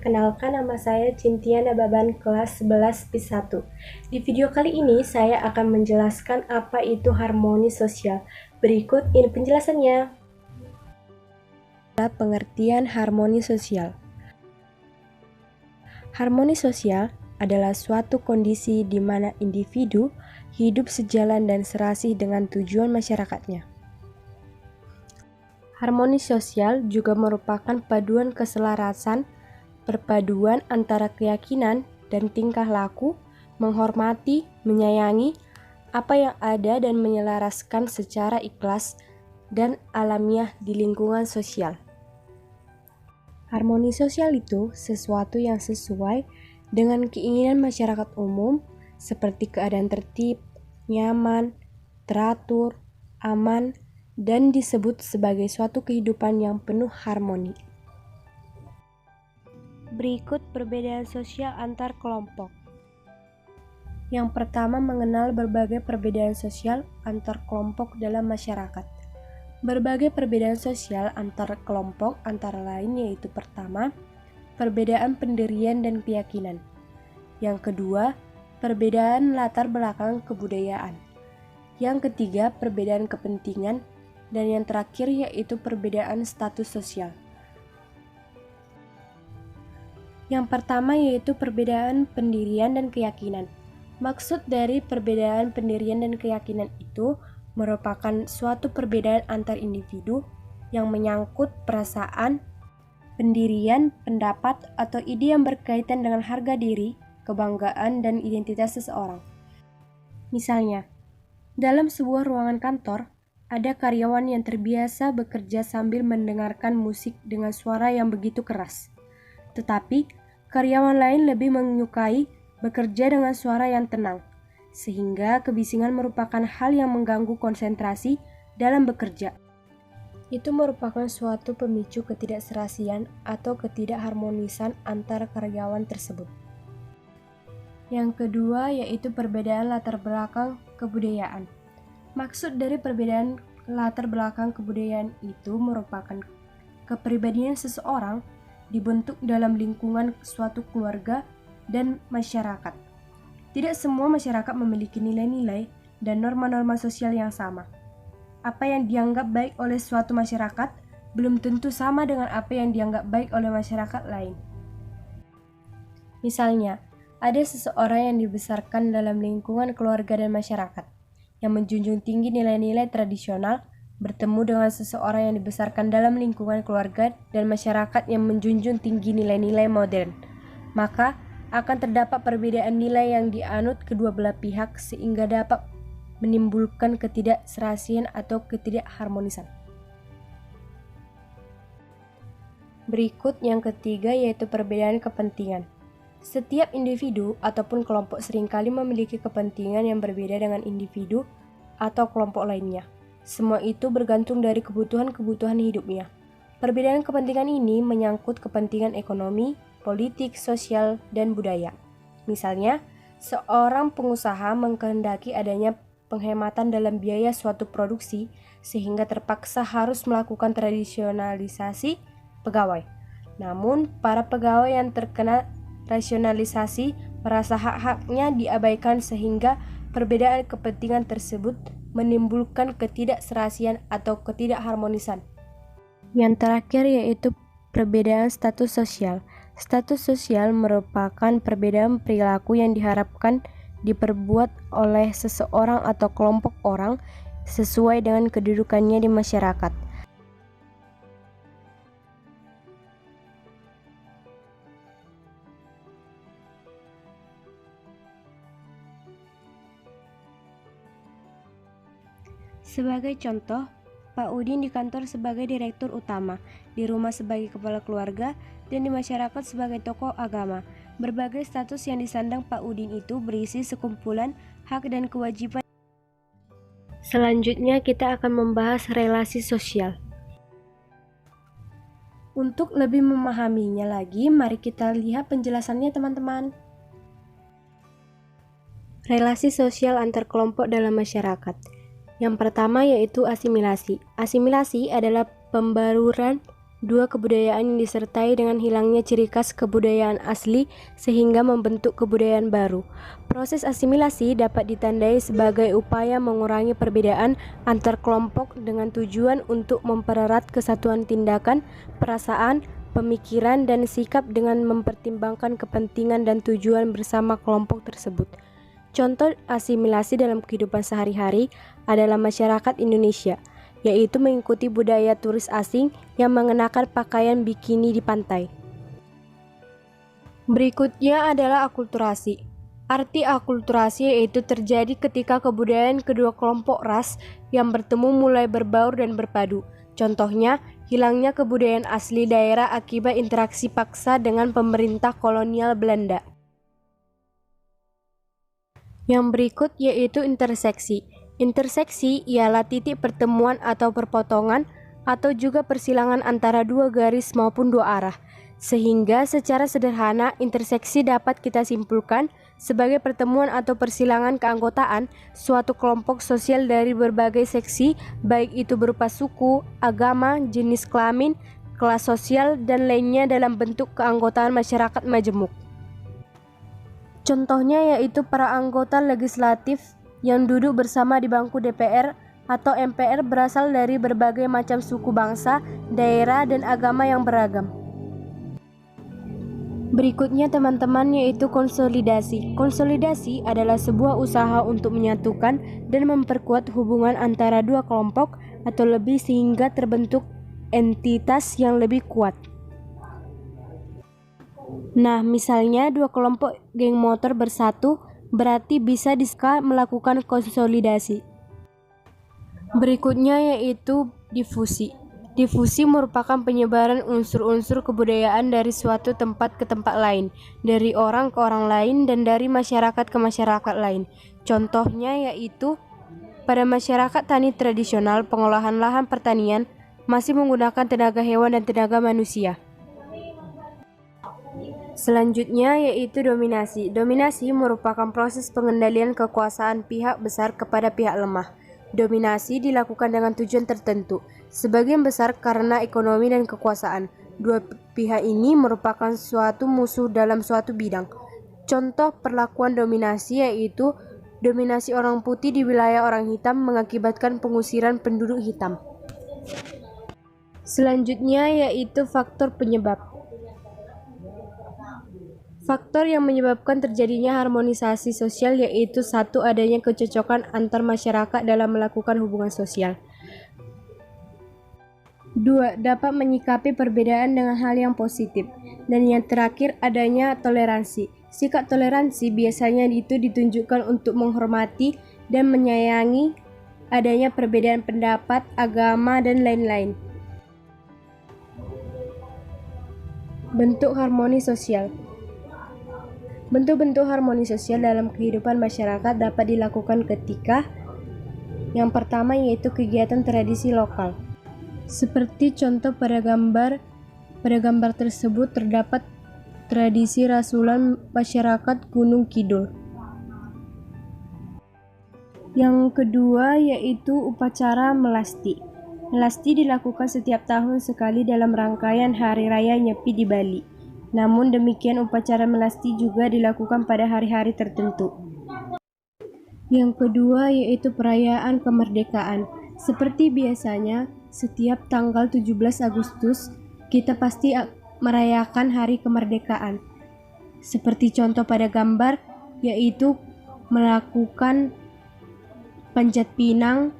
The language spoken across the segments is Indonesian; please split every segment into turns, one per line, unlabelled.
perkenalkan nama saya Cintia Nababan kelas 11 PIS 1. Di video kali ini saya akan menjelaskan apa itu harmoni sosial. Berikut ini penjelasannya. Pengertian harmoni sosial. Harmoni sosial adalah suatu kondisi di mana individu hidup sejalan dan serasih dengan tujuan masyarakatnya. Harmoni sosial juga merupakan paduan keselarasan, perpaduan antara keyakinan dan tingkah laku, menghormati, menyayangi apa yang ada dan menyelaraskan secara ikhlas dan alamiah di lingkungan sosial. Harmoni sosial itu sesuatu yang sesuai dengan keinginan masyarakat umum seperti keadaan tertib, nyaman, teratur, aman, dan disebut sebagai suatu kehidupan yang penuh harmoni. Berikut perbedaan sosial antar kelompok. Yang pertama, mengenal berbagai perbedaan sosial antar kelompok dalam masyarakat. Berbagai perbedaan sosial antar kelompok antara lain yaitu pertama, perbedaan pendirian dan keyakinan. Yang kedua, perbedaan latar belakang kebudayaan. Yang ketiga, perbedaan kepentingan. Dan yang terakhir yaitu perbedaan status sosial. Yang pertama yaitu perbedaan pendirian dan keyakinan. Maksud dari perbedaan pendirian dan keyakinan itu merupakan suatu perbedaan antar individu yang menyangkut perasaan, pendirian, pendapat, atau ide yang berkaitan dengan harga diri, kebanggaan, dan identitas seseorang. Misalnya, dalam sebuah ruangan kantor, ada karyawan yang terbiasa bekerja sambil mendengarkan musik dengan suara yang begitu keras. Tetapi, karyawan lain lebih menyukai bekerja dengan suara yang tenang, sehingga kebisingan merupakan hal yang mengganggu konsentrasi dalam bekerja. Itu merupakan suatu pemicu ketidakserasian atau ketidakharmonisan antara karyawan tersebut. Yang kedua yaitu perbedaan latar belakang kebudayaan. Maksud dari perbedaan latar belakang kebudayaan itu merupakan kepribadian seseorang dibentuk dalam lingkungan suatu keluarga dan masyarakat. Tidak semua masyarakat memiliki nilai-nilai dan norma-norma sosial yang sama. Apa yang dianggap baik oleh suatu masyarakat belum tentu sama dengan apa yang dianggap baik oleh masyarakat lain. Misalnya, ada seseorang yang dibesarkan dalam lingkungan keluarga dan masyarakat yang menjunjung tinggi nilai-nilai tradisional bertemu dengan seseorang yang dibesarkan dalam lingkungan keluarga dan masyarakat yang menjunjung tinggi nilai-nilai modern, maka akan terdapat perbedaan nilai yang dianut kedua belah pihak sehingga dapat menimbulkan ketidakserasian atau ketidakharmonisan. Berikut yang ketiga yaitu perbedaan kepentingan. Setiap individu ataupun kelompok seringkali memiliki kepentingan yang berbeda dengan individu atau kelompok lainnya. Semua itu bergantung dari kebutuhan-kebutuhan hidupnya. Perbedaan kepentingan ini menyangkut kepentingan ekonomi, politik, sosial, dan budaya. Misalnya, seorang pengusaha mengkehendaki adanya penghematan dalam biaya suatu produksi sehingga terpaksa harus melakukan tradisionalisasi pegawai. Namun, para pegawai yang terkena rasionalisasi merasa hak-haknya diabaikan sehingga perbedaan kepentingan tersebut menimbulkan ketidakserasian atau ketidakharmonisan. Yang terakhir yaitu perbedaan status sosial. Status sosial merupakan perbedaan perilaku yang diharapkan diperbuat oleh seseorang atau kelompok orang sesuai dengan kedudukannya di masyarakat. Sebagai contoh, Pak Udin di kantor sebagai direktur utama, di rumah sebagai kepala keluarga, dan di masyarakat sebagai tokoh agama. Berbagai status yang disandang Pak Udin itu berisi sekumpulan hak dan kewajiban. Selanjutnya kita akan membahas relasi sosial. Untuk lebih memahaminya lagi, mari kita lihat penjelasannya teman-teman. Relasi sosial antar kelompok dalam masyarakat. Yang pertama yaitu asimilasi. Asimilasi adalah pembaruran Dua, kebudayaan yang disertai dengan hilangnya ciri khas kebudayaan asli sehingga membentuk kebudayaan baru. Proses asimilasi dapat ditandai sebagai upaya mengurangi perbedaan antar kelompok dengan tujuan untuk mempererat kesatuan tindakan, perasaan, pemikiran, dan sikap dengan mempertimbangkan kepentingan dan tujuan bersama kelompok tersebut. Contoh asimilasi dalam kehidupan sehari-hari adalah masyarakat Indonesia, yaitu mengikuti budaya turis asing yang mengenakan pakaian bikini di pantai. Berikutnya adalah akulturasi. Arti akulturasi yaitu terjadi ketika kebudayaan kedua kelompok ras yang bertemu mulai berbaur dan berpadu. Contohnya, hilangnya kebudayaan asli daerah akibat interaksi paksa dengan pemerintah kolonial Belanda. Yang berikut yaitu interseksi. Interseksi ialah titik pertemuan atau perpotongan atau juga persilangan antara dua garis maupun dua arah. Sehingga secara sederhana interseksi dapat kita simpulkan sebagai pertemuan atau persilangan keanggotaan suatu kelompok sosial dari berbagai seksi, baik itu berupa suku, agama, jenis kelamin, kelas sosial, dan lainnya dalam bentuk keanggotaan masyarakat majemuk. Contohnya yaitu para anggota legislatif yang duduk bersama di bangku DPR atau MPR berasal dari berbagai macam suku bangsa, daerah, dan agama yang beragam. Berikutnya teman-teman yaitu konsolidasi. Konsolidasi adalah sebuah usaha untuk menyatukan dan memperkuat hubungan antara dua kelompok atau lebih sehingga terbentuk entitas yang lebih kuat. Nah, misalnya dua kelompok geng motor bersatu berarti bisa melakukan konsolidasi. Berikutnya yaitu difusi. Difusi merupakan penyebaran unsur-unsur kebudayaan dari suatu tempat ke tempat lain, dari orang ke orang lain, dan dari masyarakat ke masyarakat lain. Contohnya yaitu pada masyarakat tani tradisional, pengolahan lahan pertanian masih menggunakan tenaga hewan dan tenaga manusia. Selanjutnya yaitu dominasi. Dominasi merupakan proses pengendalian kekuasaan pihak besar kepada pihak lemah. Dominasi dilakukan dengan tujuan tertentu, sebagian besar karena ekonomi dan kekuasaan. Dua pihak ini merupakan suatu musuh dalam suatu bidang. Contoh perlakuan dominasi yaitu dominasi orang putih di wilayah orang hitam mengakibatkan pengusiran penduduk hitam. Selanjutnya yaitu faktor penyebab. Faktor yang menyebabkan terjadinya harmonisasi sosial yaitu satu, adanya kecocokan antar masyarakat dalam melakukan hubungan sosial. 2. Dapat menyikapi perbedaan dengan hal yang positif. Dan yang terakhir, adanya toleransi. Sikap toleransi biasanya itu ditunjukkan untuk menghormati dan menyayangi adanya perbedaan pendapat, agama, dan lain-lain. Bentuk harmoni sosial. Bentuk-bentuk harmoni sosial dalam kehidupan masyarakat dapat dilakukan ketika yang pertama yaitu kegiatan tradisi lokal. Seperti contoh pada gambar tersebut terdapat tradisi rasulan masyarakat Gunung Kidul. Yang kedua yaitu upacara melasti. Melasti dilakukan setiap tahun sekali dalam rangkaian Hari Raya Nyepi di Bali. Namun demikian upacara melasti juga dilakukan pada hari-hari tertentu. Yang kedua yaitu perayaan kemerdekaan. Seperti biasanya, setiap tanggal 17 Agustus kita pasti merayakan hari kemerdekaan. Seperti contoh pada gambar yaitu melakukan panjat pinang,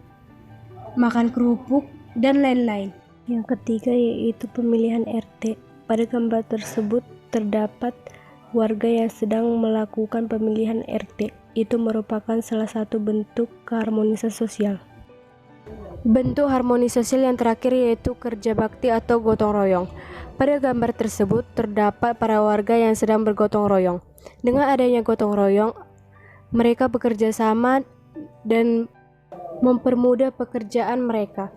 makan kerupuk, dan lain-lain. Yang ketiga yaitu pemilihan RT. Pada gambar tersebut terdapat warga yang sedang melakukan pemilihan RT. Itu merupakan salah satu bentuk keharmonisan sosial. Bentuk harmoni sosial yang terakhir yaitu kerja bakti atau gotong royong. Pada gambar tersebut terdapat para warga yang sedang bergotong royong. Dengan adanya gotong royong, mereka bekerja sama dan mempermudah pekerjaan mereka.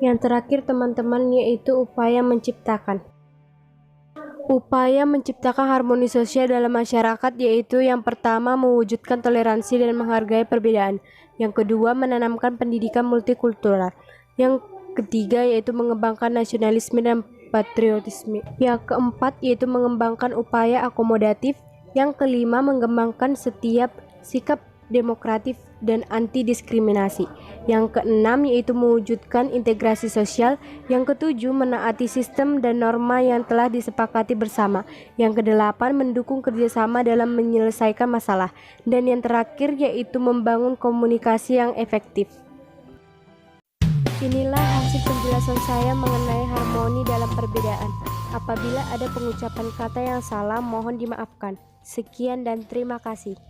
Yang terakhir teman-teman yaitu upaya menciptakan. Upaya menciptakan harmoni sosial dalam masyarakat yaitu yang pertama mewujudkan toleransi dan menghargai perbedaan. Yang kedua menanamkan pendidikan multikultural. Yang Yang ketiga yaitu mengembangkan nasionalisme dan patriotisme. Yang keempat yaitu mengembangkan upaya akomodatif. Yang kelima mengembangkan setiap sikap demokratif dan anti diskriminasi. Yang keenam yaitu mewujudkan integrasi sosial. Yang ketujuh menaati sistem dan norma yang telah disepakati bersama. Yang kedelapan mendukung kerjasama dalam menyelesaikan masalah. Dan yang terakhir yaitu membangun komunikasi yang efektif. Inilah hasil penjelasan saya mengenai harmoni dalam perbedaan. Apabila ada pengucapan kata yang salah, mohon dimaafkan. Sekian dan terima kasih.